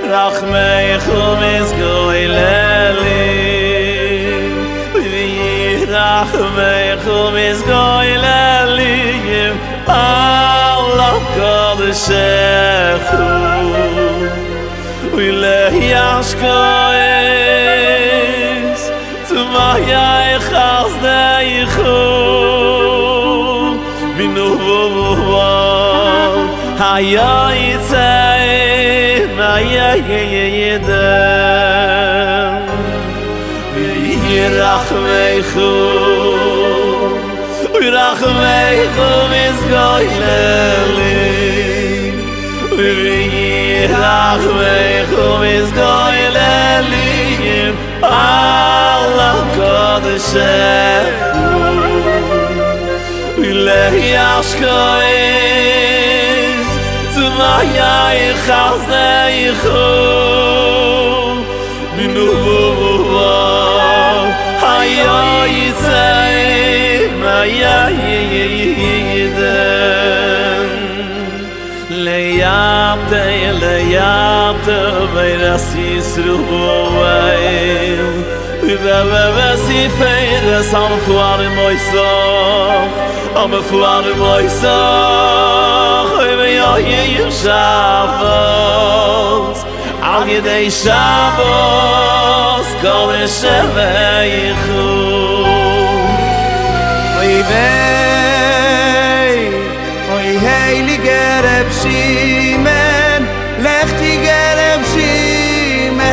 רחמייכום איז גויללי רחמייכום איז גויללי אללה קודשךו ולהישקויס צומייך חסדייכו בנובו הייליגער ידעם וירחמייכום איז גויללי וירחמייכום איז גויללי אללה קודשךו ולהישקויס צומייך חסדייכו בנובו הייליגער ליאבte beirasisruoel ובבסי פיירס המפואר מויסוך המפואר מויסוך ויהי שבוס על ידי שבוס כל שבייכו אוי ויי אוי הייליגער רב שמעון לכתיגער רב שמעון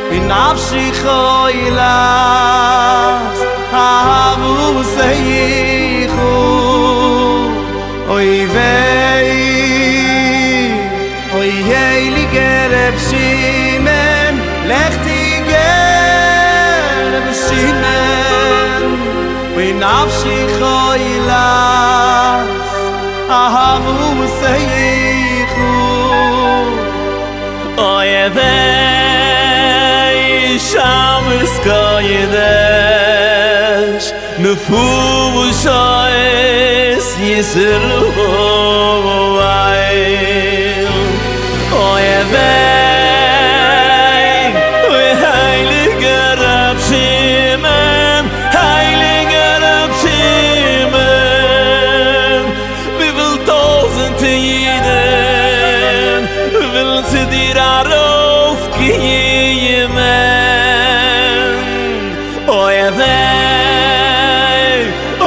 בנפשי חוילס אהבו סייחו אוי ויי אוי הייליגער רב שמעון לכתיגער רב שמעון בנפשי חוילס אהבו סייחו אוי ויי שמס קוידש נפושויס יסרואיל אוי ויי אוי הייליגער רב שמעון הייליגער רב שמעון wie viel tausende Jiden will zu dir aufgehen oi wey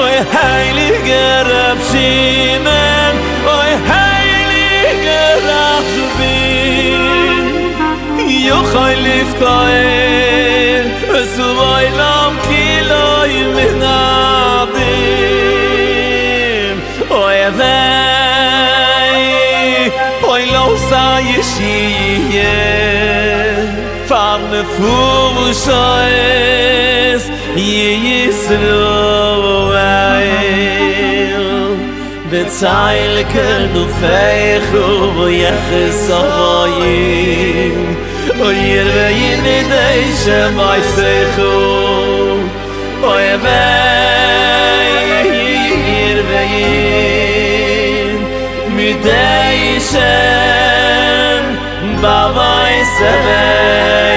oi heilige Rab Shimon oi heilige Rachbin yochai liftoel esuvoy lam kiloi minadim oi wey oi lo sa yeshie farne fushoes Yisroel Bezail kernu feichu V'yechesoyim Oyir ve'yin midei shemaisechu Oyir ve'yin midei shem Bavai sevei